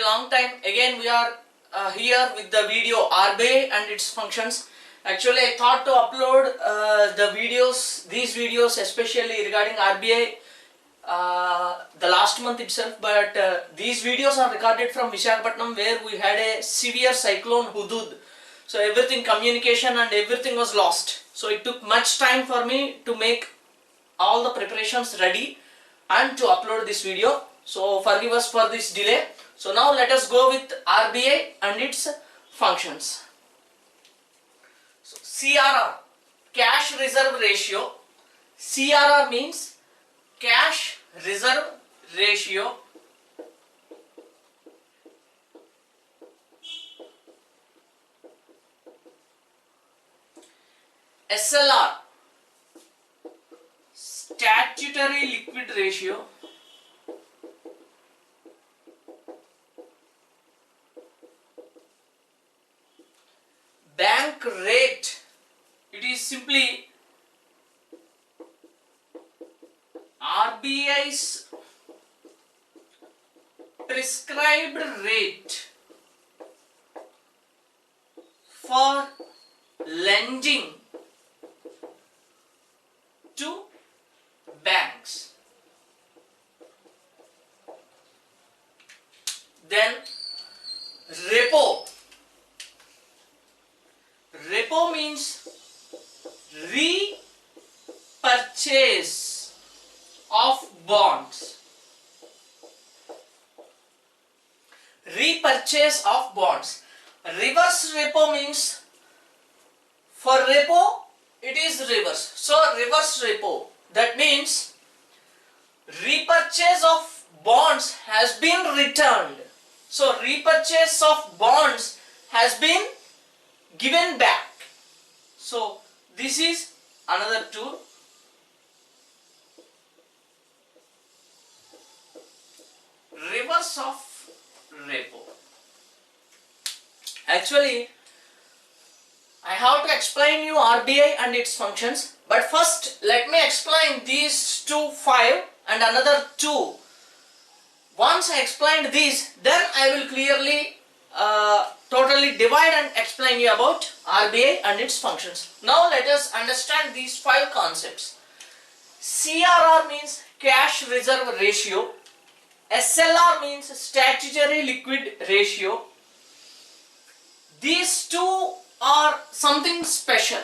long time again we are here with the video RBI and its functions. Actually I thought to upload these videos especially regarding RBI the last month itself, but these videos are recorded from Visakhapatnam where we had a severe cyclone Hudud. So everything, communication and everything was lost. So it took much time for me to make all the preparations ready and to upload this video. So forgive us for this delay. So now let us go with RBI and its functions. So CRR, cash reserve ratio. CRR means cash reserve ratio. SLR, statutory liquid ratio. Bank rate, it is simply RBI's prescribed rate for lending to banks. Then repo. Repo means repurchase of bonds. Repurchase of bonds. Reverse repo means, for repo it is reverse. So reverse repo, that means repurchase of bonds has been returned. So repurchase of bonds has been given back. So this is another tool. Reverse of repo. Actually I have to explain you RBI and its functions, but first let me explain these 5 and another 2. Once I explained these, then I will clearly totally divide and explain you about RBI and its functions. Now let us understand these 5 concepts. CRR means cash reserve ratio. SLR means statutory liquid ratio. These 2 are something special.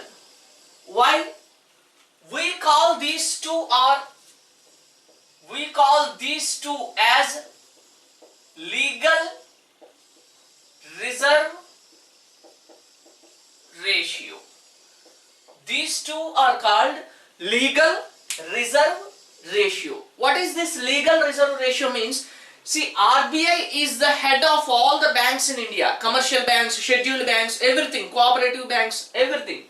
Why? We call these two as legal reserve ratio. These 2 are called legal reserve ratio. What is this legal reserve ratio means? See, RBI is the head of all the banks in India. Commercial banks, scheduled banks, everything, cooperative banks, everything.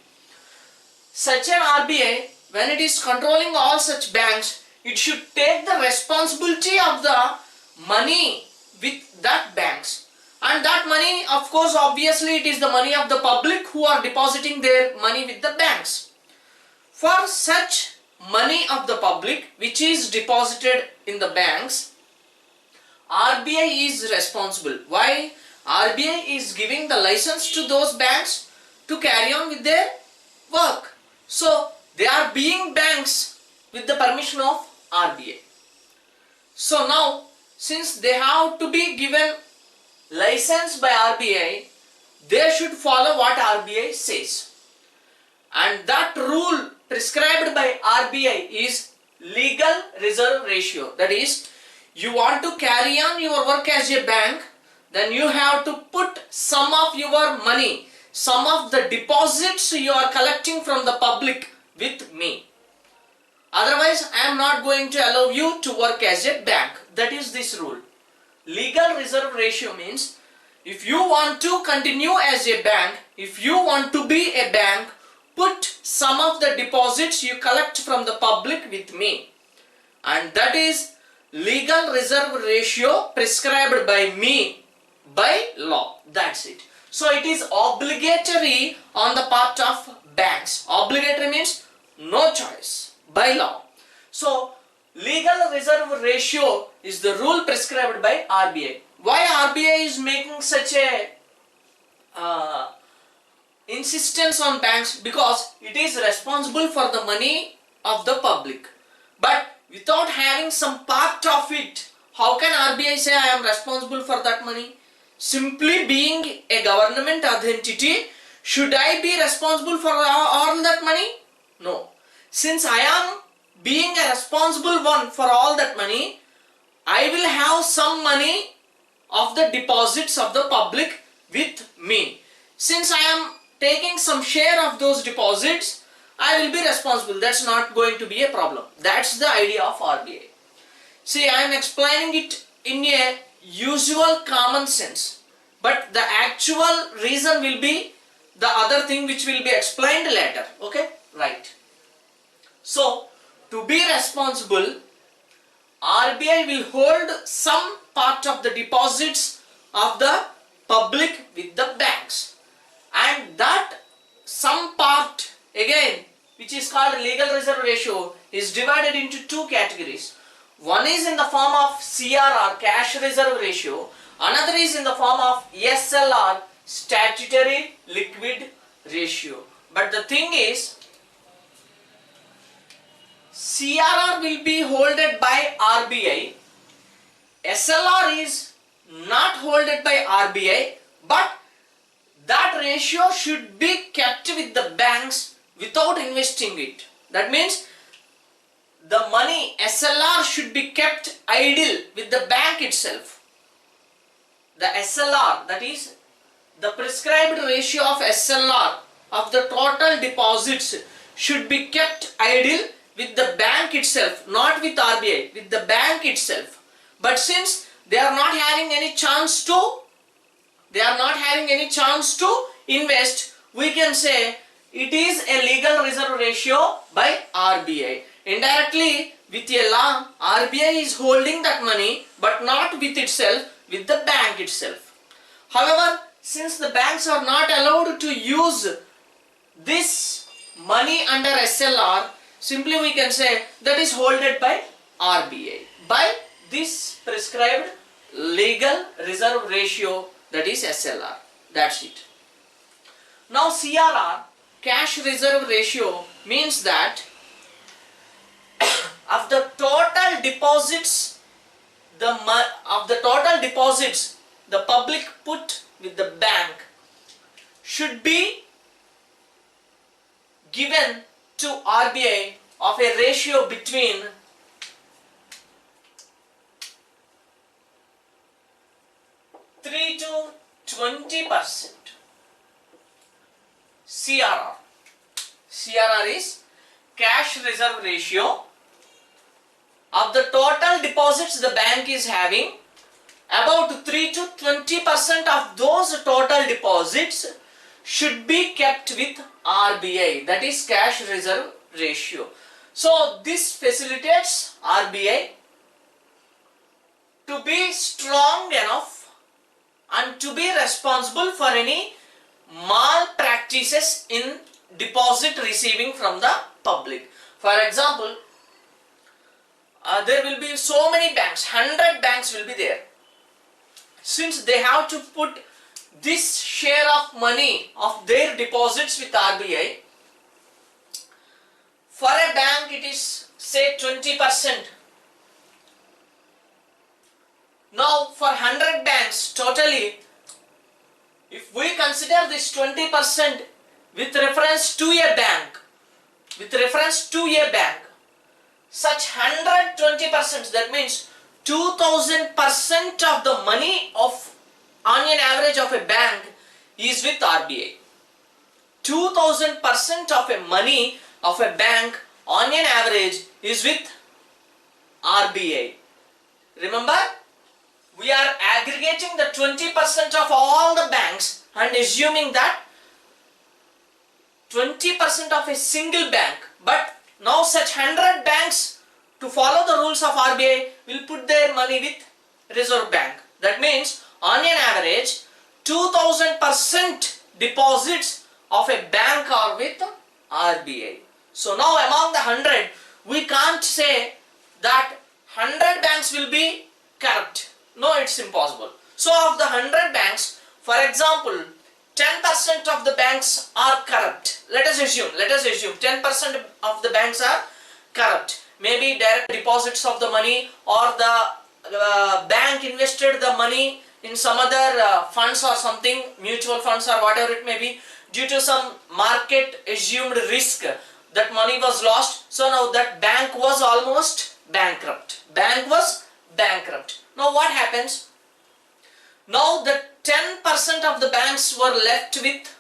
Such an RBI, when it is controlling all such banks, it should take the responsibility of the money with that banks. And that money, of course, obviously it is the money of the public who are depositing their money with the banks. For such money of the public which is deposited in the banks, RBI is responsible. Why? RBI is giving the license to those banks to carry on with their work. So they are being banks with the permission of RBI. So now, since they have to be given license by RBI, they should follow what RBI says. And that rule prescribed by RBI is legal reserve ratio. That is, you want to carry on your work as a bank, then you have to put some of your money, some of the deposits you are collecting from the public with me. Otherwise, I am not going to allow you to work as a bank. That is this rule. Legal reserve ratio means, if you want to continue as a bank, if you want to be a bank, put some of the deposits you collect from the public with me. And that is legal reserve ratio prescribed by me by law. That's it. So it is obligatory on the part of banks. Obligatory means no choice, by law. So legal reserve ratio is the rule prescribed by RBI. why RBI is making such a insistence on banks? Because it is responsible for the money of the public, but without having some part of it, how can RBI say I am responsible for that money? Simply being a government entity, should I be responsible for all that money? No. Since I am being a responsible one for all that money, I will have some money of the deposits of the public with me. Since I am taking some share of those deposits, I will be responsible. That's not going to be a problem. That's the idea of RBI. See, I am explaining it in a usual common sense, but the actual reason will be the other thing which will be explained later. Okay? Right. So, to be responsible, RBI will hold some part of the deposits of the public with the banks, and that some part again, which is called legal reserve ratio, is divided into two categories. One is in the form of CRR, cash reserve ratio. Another is in the form of SLR, statutory liquid ratio. But the thing is, CRR will be holded by RBI. SLR is not holded by RBI, but that ratio should be kept with the banks without investing it. That means the money SLR should be kept idle with the bank itself. The SLR, that is the prescribed ratio of SLR of the total deposits, should be kept idle with the bank itself, not with RBI, with the bank itself. But since they are not having any chance to invest, we can say it is a legal reserve ratio by RBI. Indirectly, with a law, RBI is holding that money, but not with itself, with the bank itself. However, since the banks are not allowed to use this money under SLR, simply we can say that is holded by RBI by this prescribed legal reserve ratio, that is SLR. That's it. Now CRR, cash reserve ratio, means that of the total deposits, the public put with the bank should be given to RBI of a ratio between 3 to 20%. CRR. CRR is cash reserve ratio of the total deposits the bank is having. About 3 to 20% of those total deposits should be kept with RBI, that is cash reserve ratio. So this facilitates RBI to be strong enough and to be responsible for any malpractices in deposit receiving from the public. For example, there will be so many banks, 100 banks will be there. Since they have to put this share of money of their deposits with RBI, for a bank it is say 20%. Now for 100 banks totally, if we consider this 20% with reference to a bank, such 120%, that means 2000% of the money of on an average of a bank is with RBI. 2000% of a money of a bank on an average is with RBI. Remember, we are aggregating the 20% of all the banks and assuming that 20% of a single bank, but now such 100 banks, to follow the rules of RBI, will put their money with Reserve Bank. That means on an average 2000% deposits of a bank are with RBI. So now among the 100, we can't say that 100 banks will be corrupt. No, it's impossible. So of the 100 banks, for example, 10% of the banks are corrupt. Let us assume 10% of the banks are corrupt. Maybe direct deposits of the money, or the bank invested the money in some other funds or something, mutual funds or whatever it may be. Due to some market assumed risk, that money was lost. So now that bank was almost bankrupt. Now what happens? Now the 10% of the banks were left with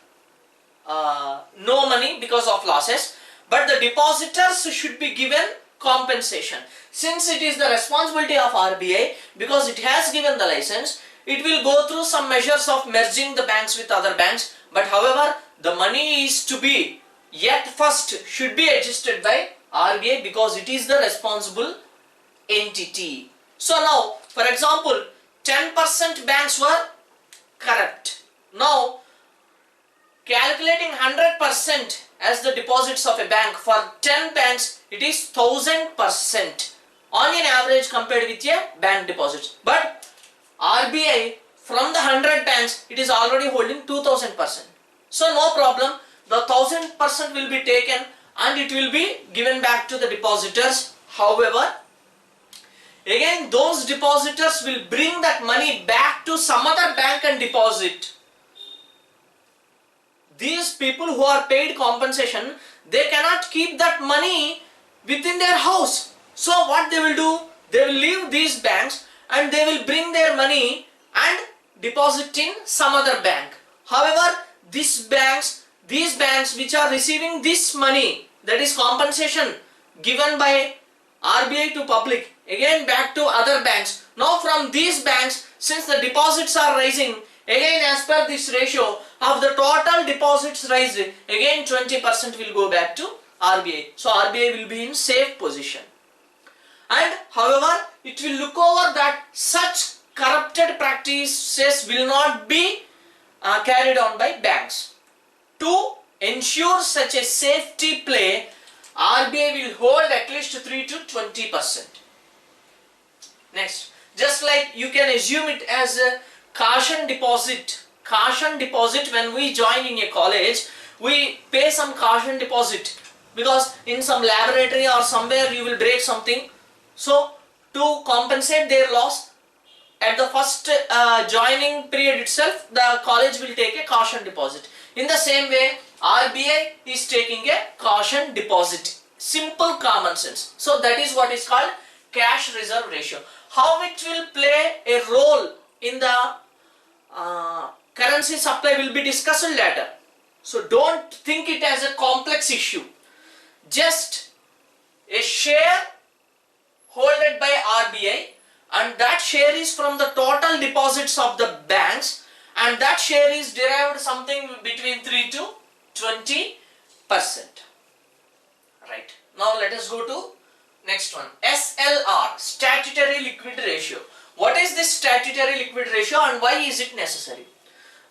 no money because of losses, but the depositors should be given compensation. Since it is the responsibility of RBI, because it has given the license, it will go through some measures of merging the banks with other banks. But however, the money is to be yet first should be adjusted by RBI, because it is the responsible entity. So now, for example, 10% banks were corrupt. Now, calculating 100% as the deposits of a bank, for 10 banks it is 1000% on an average compared with a bank deposits. But RBI, from the 100 banks, it is already holding 2000%. So no problem, the 1000% will be taken and it will be given back to the depositors. However, again those depositors will bring that money back to some other bank and deposit. These people who are paid compensation, they cannot keep that money within their house. So what they will do? They will leave these banks and they will bring their money and deposit in some other bank. However, these banks which are receiving this money, that is compensation given by RBI to public, again back to other banks. Now from these banks, since the deposits are rising, again as per this ratio of the total deposits rise, again 20% will go back to RBI. So RBI will be in safe position. And however, it will look over that such corrupted practices will not be carried on by banks. To ensure such a safety play, RBI will hold at least 3 to 20%. Next, just like you can assume it as a caution deposit. Caution deposit, when we join in a college, we pay some caution deposit because in some laboratory or somewhere you will break something. So to compensate their loss, at the first joining period itself, the college will take a caution deposit. In the same way, RBI is taking a caution deposit. Simple common sense. So that is what is called cash reserve ratio. How it will play a role in the currency supply will be discussed later. So don't think it as a complex issue. Just a share holded by RBI, and that share is from the total deposits of the banks, and that share is derived something between 3 to 20%. Right. Now let us go to next one. SLR, statutory liquid ratio. What is this statutory liquid ratio and why is it necessary?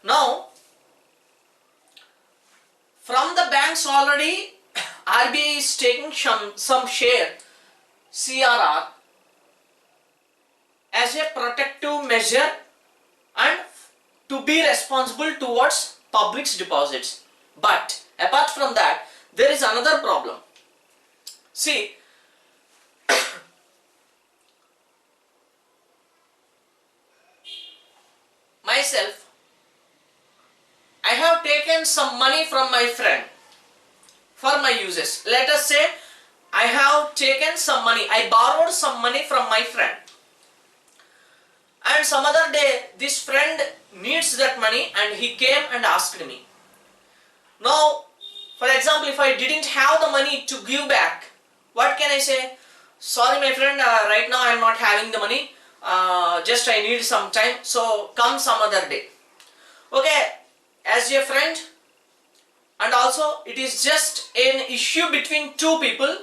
Now, from the banks already RBI is taking some share, CRR, as a protective measure and to be responsible towards public's deposits. But apart from that, there is another problem. See, myself, I have taken some money from my friend for my uses. Let us say I have taken some money, I borrowed some money from my friend, and some other day this friend needs that money and he came and asked me. Now, for example, if I didn't have the money to give back, what can I say? Sorry my friend, right now I am not having the money, just I need some time, so come some other day. Okay, as a friend, and also it is just an issue between two people.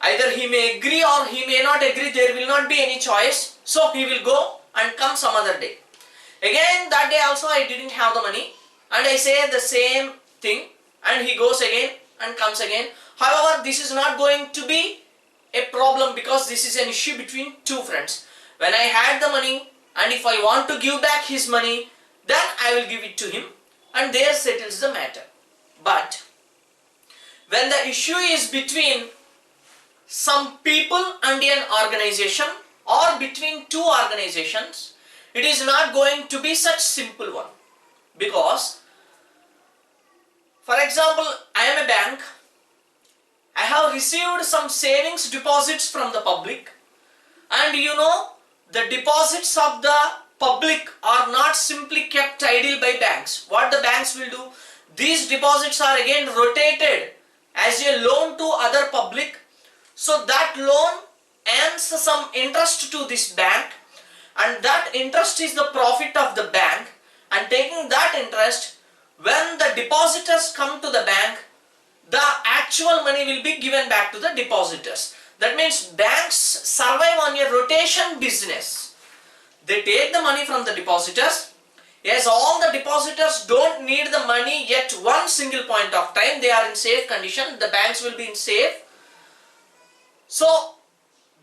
Either he may agree or he may not agree, there will not be any choice, so he will go and come some other day. Again that day also I didn't have the money and I say the same thing and he goes again and comes again. However, this is not going to be a problem because this is an issue between two friends. When I had the money and if I want to give back his money, then I will give it to him, and there settles the matter. But when the issue is between some people and an organization, or between two organizations, it is not going to be such simple one. Because, for example, I am a bank, I have received some savings deposits from the public, and you know, the deposits of the public are not simply kept idle by banks. What the banks will do? These deposits are again rotated as a loan to other public. So that loan earns some interest to this bank, and that interest is the profit of the bank, and taking that interest, when the depositors come to the bank, the actual money will be given back to the depositors. That means banks survive on a rotation business. They take the money from the depositors. As all the depositors don't need the money at one single point of time, they are in safe condition, the banks will be in safe. So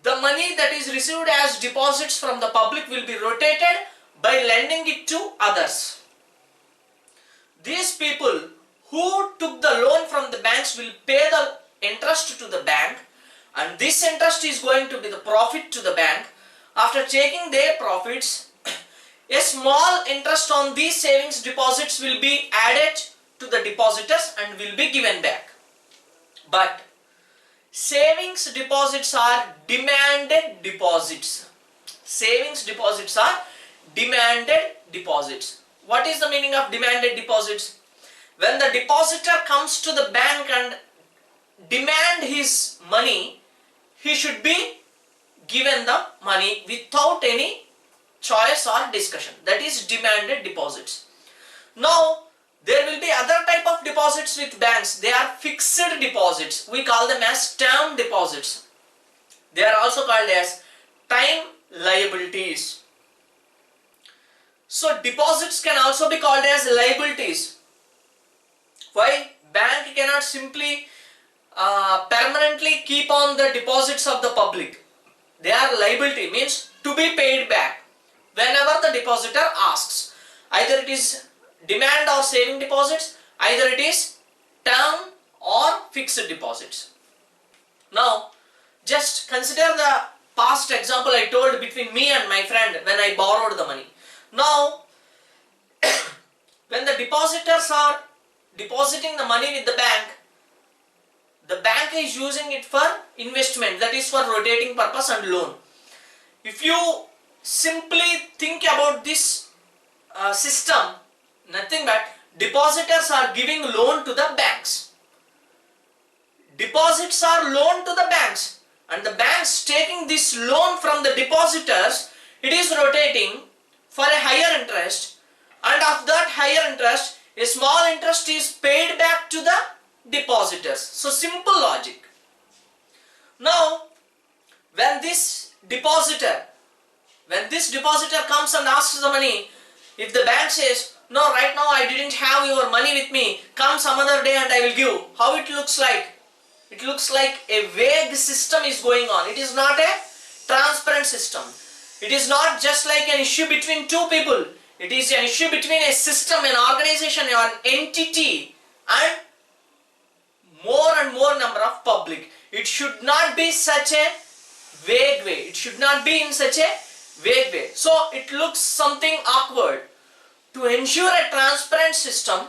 the money that is received as deposits from the public will be rotated by lending it to others. These people who took the loan from the banks will pay the interest to the bank, and this interest is going to be the profit to the bank. After taking their profits, a small interest on these savings deposits will be added to the depositors and will be given back. But savings deposits are demanded deposits. Savings deposits are demanded deposits. What is the meaning of demanded deposits? When the depositor comes to the bank and demand his money, he should be given the money without any choice or discussion. That is demanded deposits. Now, there will be other type of deposits with banks. They are fixed deposits. We call them as term deposits. They are also called as time liabilities. So deposits can also be called as liabilities. Why? Bank cannot simply permanently keep on the deposits of the public. They are liability, means to be paid back whenever the depositor asks. Either it is demand or saving deposits, either it is term or fixed deposits. Now, just consider the past example I told between me and my friend when I borrowed the money. Now, when the depositors are depositing the money with the bank is using it for investment, that is for rotating purpose and loan. If you simply think about this system, nothing but depositors are giving loan to the banks. Deposits are loan to the banks, and the banks taking this loan from the depositors, it is rotating for a higher interest, and of that higher interest, a small interest is paid back to the depositors. So simple logic. Now, when this depositor comes and asks the money, if the bank says, no, right now I didn't have your money with me, come some other day and I will give. How it looks like? It looks like a vague system is going on. It is not a transparent system. It is not just like an issue between two people. It is an issue between a system, an organization, an entity, and more number of public. It should not be such a vague way. It should not be in such a vague way. So it looks something awkward. To ensure a transparent system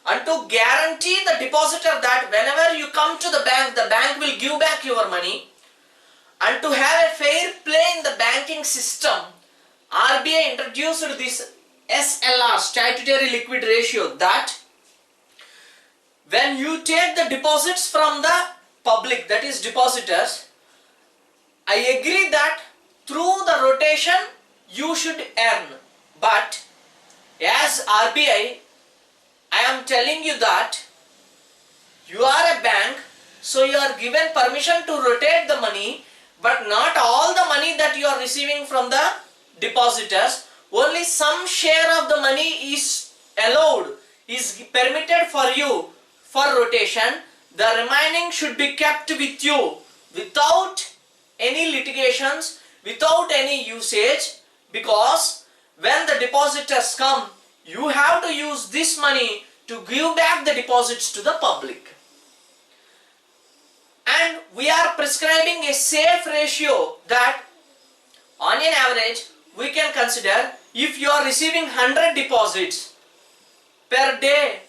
and to guarantee the depositor that whenever you come to the bank will give back your money, and to have a fair play in the banking system, RBI introduced this SLR, statutory liquid ratio, that when you take the deposits from the public, that is depositors, I agree that through the rotation you should earn, but as RBI, I am telling you that you are a bank, so you are given permission to rotate the money, but not all the money that you are receiving from the depositors. Only some share of the money is allowed, is permitted for you for rotation. The remaining should be kept with you without any litigations, without any usage, because when the depositors come, you have to use this money to give back the deposits to the public. And we are prescribing a safe ratio that on an average we can consider if you are receiving 100 deposits per day,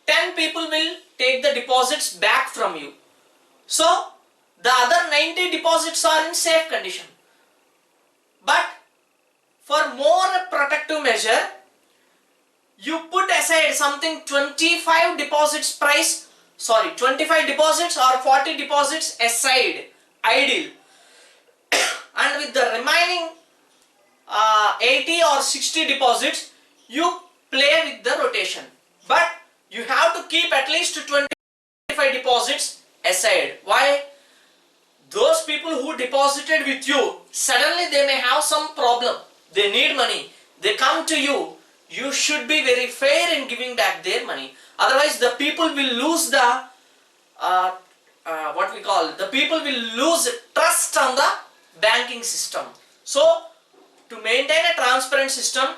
10 people will take the deposits back from you. So the other 90 deposits are in safe condition. But for more protective measure, you put aside something 25 deposits 25 deposits or 40 deposits aside, idle, and with the remaining 80 or 60 deposits, you play with the rotation. But you have to keep at least 25 deposits aside. Why? Those people who deposited with you, suddenly they may have some problem. They need money. They come to you. You should be very fair in giving back their money. Otherwise, the people will lose the people will lose trust on the banking system. So, to maintain a transparent system,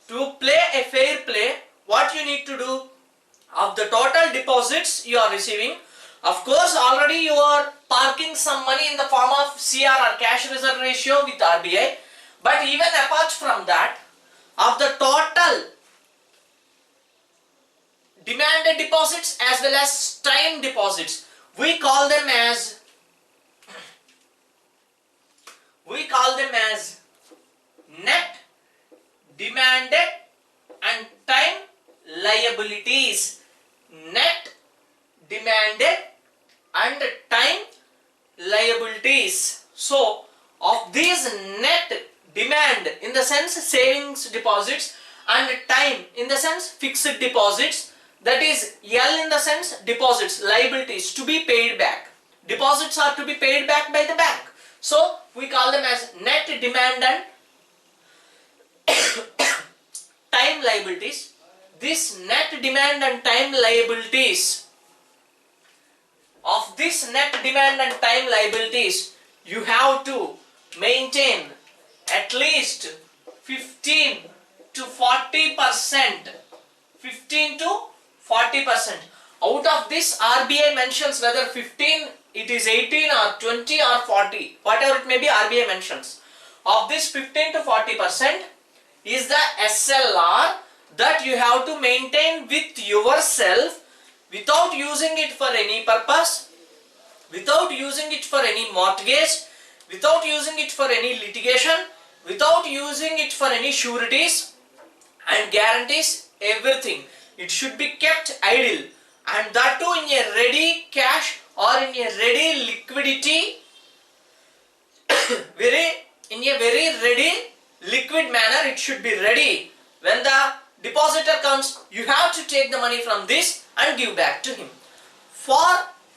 to play a fair play, what you need to do, of the total deposits you are receiving, of course already you are parking some money in the form of CRR, cash reserve ratio, with RBI, but even apart from that, of the total demanded deposits as well as time deposits, we call them as net demanded and time liabilities. Net demanded and time liabilities. So of these net demand in the sense savings deposits and time in the sense fixed deposits, that is L in the sense deposits, liabilities to be paid back. Deposits are to be paid back by the bank. So we call them as net demand and time liabilities. This net demand and time liabilities, of this net demand and time liabilities, you have to maintain at least 15 to 40%. 15 to 40%. Out of this, RBI mentions whether 15, it is 18 or 20 or 40, whatever it may be, RBI mentions. Of this 15 to 40% is the SLR that you have to maintain with yourself without using it for any purpose, without using it for any mortgage, without using it for any litigation, without using it for any sureties and guarantees, everything. It should be kept idle, and that too in a ready cash or in a ready liquidity, in a very ready liquid manner. It should be ready. When the depositor comes, you have to take the money from this and give back to him. For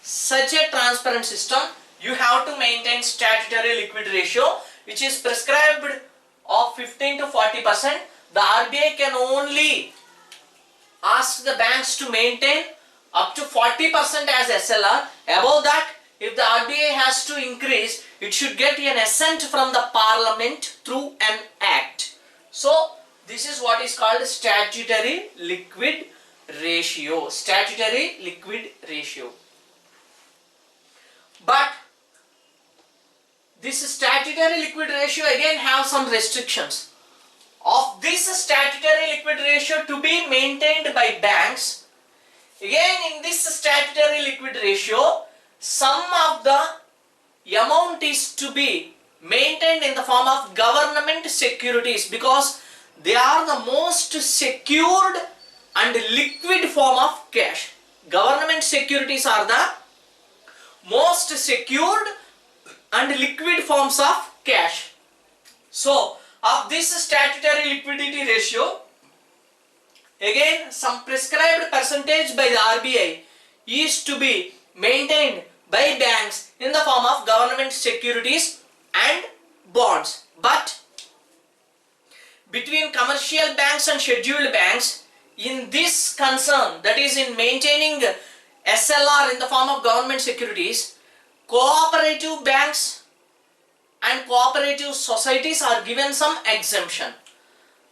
such a transparent system, you have to maintain statutory liquid ratio, which is prescribed of 15 to 40%. The RBI can only ask the banks to maintain up to 40% as SLR. Above that, if the RBI has to increase, it should get an assent from the Parliament through an act. So this is what is called statutory liquid ratio. Statutory liquid ratio. But this statutory liquid ratio again have some restrictions. Of this statutory liquid ratio to be maintained by banks, again in this statutory liquid ratio, some of the amount is to be maintained in the form of government securities, because they are the most secured and liquid form of cash. Government securities are the most secured and liquid forms of cash. So of this statutory liquidity ratio, again some prescribed percentage by the RBI is to be maintained by banks in the form of government securities and bonds. But between commercial banks and scheduled banks, in this concern, that is in maintaining SLR in the form of government securities, cooperative banks and cooperative societies are given some exemption.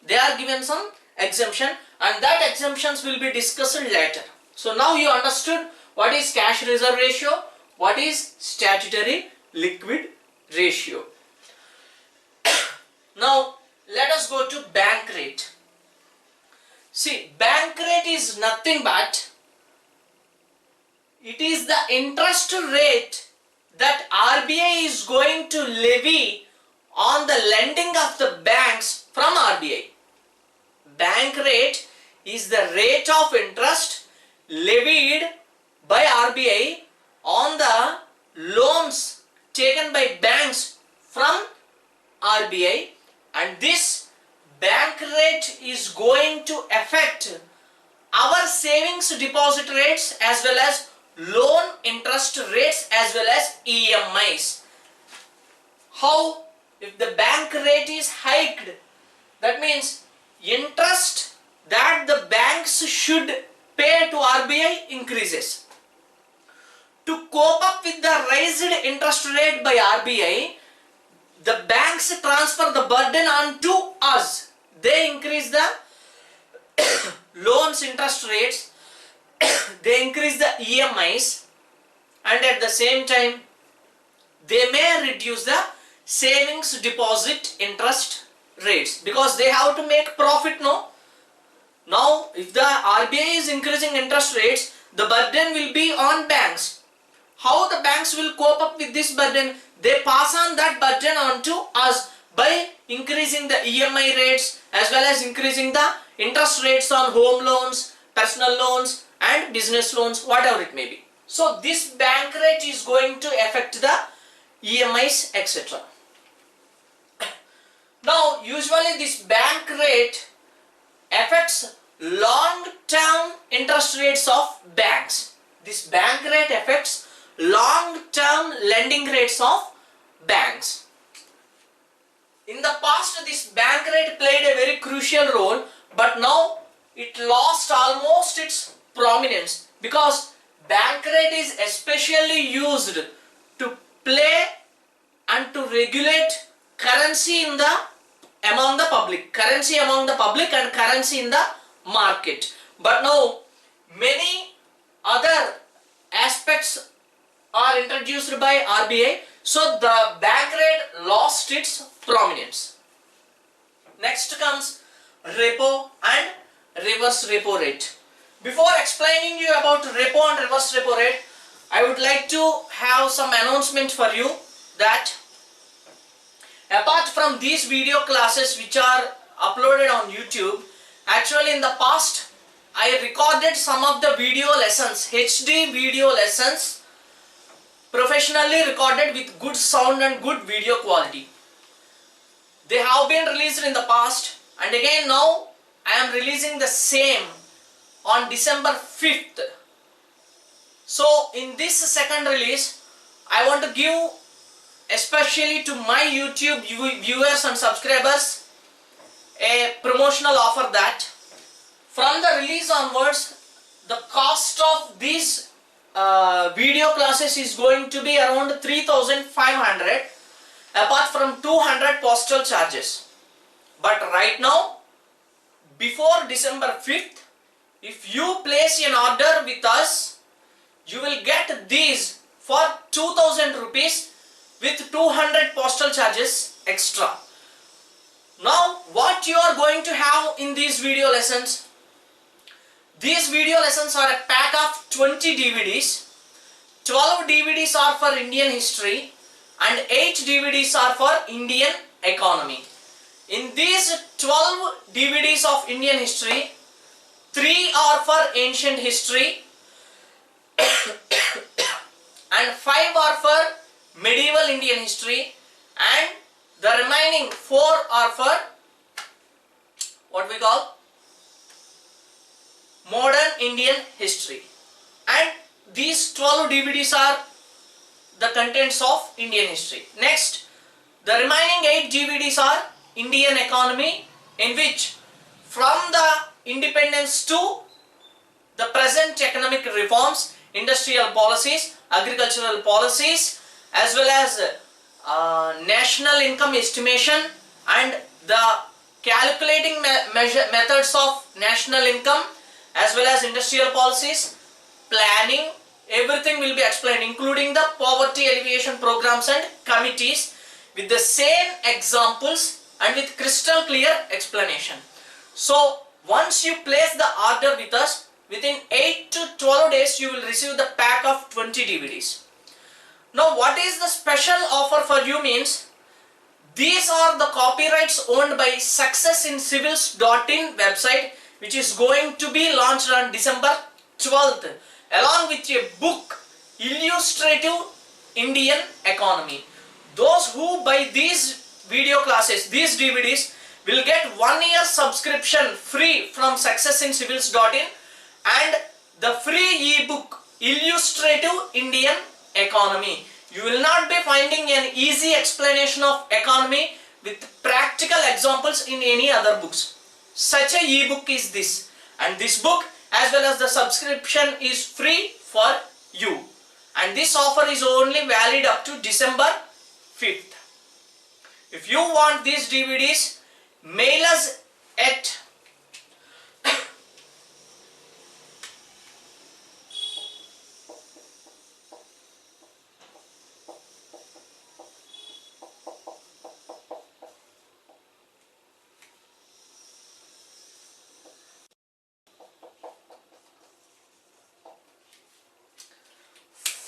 They are given some exemption, and that exemptions will be discussed later. So now you understood what is cash reserve ratio, what is statutory liquid ratio. Now let us go to bank rate. See, bank rate is nothing but it is the interest rate that RBI is going to levy on the lending of the banks from RBI. Bank rate is the rate of interest levied by RBI on the loans taken by banks from RBI, and this bank rate is going to affect our savings deposit rates as well as loan interest rates as well as EMIs. How? If the bank rate is hiked, that means interest that the banks should pay to RBI increases. To cope up with the raised interest rate by RBI, the banks transfer the burden on to us. They increase the loans interest rates, they increase the EMIs, and at the same time they may reduce the savings deposit interest rates because they have to make profit. No, now if the RBI is increasing interest rates, the burden will be on banks. How the banks will cope up with this burden? They pass on that burden on to us by increasing the EMI rates as well as increasing the interest rates on home loans, personal loans and business loans, whatever it may be. So this bank rate is going to affect the EMIs, etc. Now usually this bank rate affects long-term interest rates of banks. This bank rate affects long-term lending rates of banks. In the past this bank rate played a very crucial role, but now it lost almost its prominence because bank rate is especially used to play and to regulate currency among the public and currency in the market. But now many other aspects are introduced by RBI, so the bank rate lost its prominence. Next comes repo and reverse repo rate. Before explaining you about repo and reverse repo rate, I would like to have some announcement for you that apart from these video classes which are uploaded on YouTube, actually in the past I recorded some of the video lessons, HD video lessons, professionally recorded with good sound and good video quality. They have been released in the past, and again now I am releasing the same on December 5th. So in this second release, I want to give especially to my YouTube viewers and subscribers a promotional offer that from the release onwards, the cost of these video classes is going to be around 3,500 apart from 200 postal charges. But right now, before December 5th, if you place an order with us, you will get these for 2,000 rupees with 200 postal charges extra. Now what you are going to have in these video lessons? These video lessons are a pack of 20 DVDs. 12 DVDs are for Indian history and 8 DVDs are for Indian economy. In these 12 DVDs of Indian history, 3 are for ancient history and 5 are for medieval Indian history, and the remaining 4 are for what we call modern Indian history. And these 12 DVDs are the contents of Indian history. Next, the remaining 8 DVDs are Indian economy, in which from the independence to the present economic reforms, industrial policies, agricultural policies, as well as national income estimation and the calculating methods of national income, as well as industrial policies, planning, everything will be explained, including the poverty alleviation programs and committees, with the same examples and with crystal clear explanation. So once you place the order with us, within 8 to 12 days you will receive the pack of 20 DVDs. Now what is the special offer for you means, these are the copyrights owned by successincivils.in website, which is going to be launched on December 12th, along with a book, Illustrative Indian Economy. Those who buy these video classes, these DVDs, will get 1 year subscription free from successincivils.in and the free ebook, Illustrative Indian Economy. You will not be finding an easy explanation of economy with practical examples in any other books. Such a ebook is this, and this book as well as the subscription is free for you, and this offer is only valid up to December 5th. If you want these DVDs, mail us at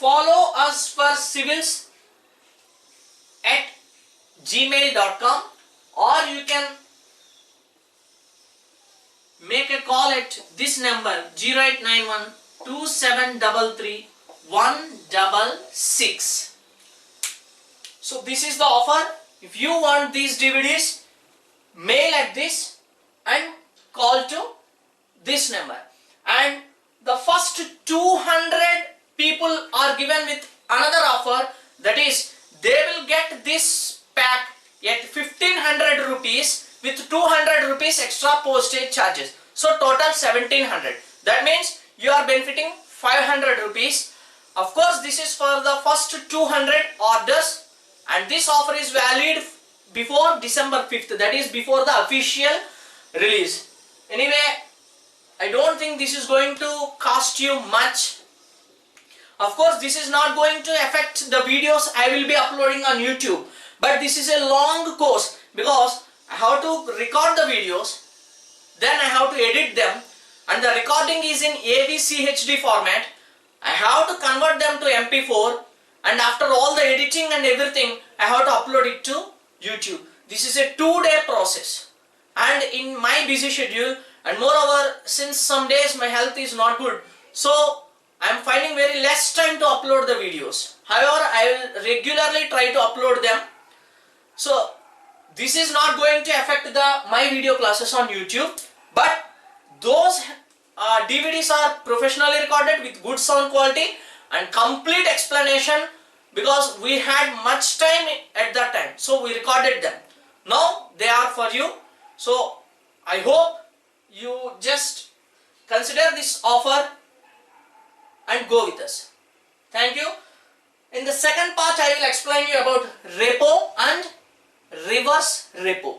follow us for civils at gmail.com, or you can make a call at this number 0891 2733 166. So this is the offer. If you want these DVDs, mail at this and call to this number, and the first 200 people are given with another offer, that is they will get this pack at 1500 rupees with 200 rupees extra postage charges, so total 1700. That means you are benefiting 500 rupees. Of course this is for the first 200 orders, and this offer is valid before December 5th, that is before the official release. Anyway, I don't think this is going to cost you much. Of course this is not going to affect the videos I will be uploading on YouTube, but this is a long course because I have to record the videos, then I have to edit them, and the recording is in AVCHD format. I have to convert them to MP4, and after all the editing and everything I have to upload it to YouTube. This is a 2-day process, and in my busy schedule, and moreover since some days my health is not good, so I am finding very less time to upload the videos. However, I will regularly try to upload them. So this is not going to affect my video classes on YouTube, but those DVDs are professionally recorded with good sound quality and complete explanation, because we had much time at that time, so we recorded them. Now they are for you, so I hope you just consider this offer and go with us. Thank you. In the second part I will explain you about repo and reverse repo.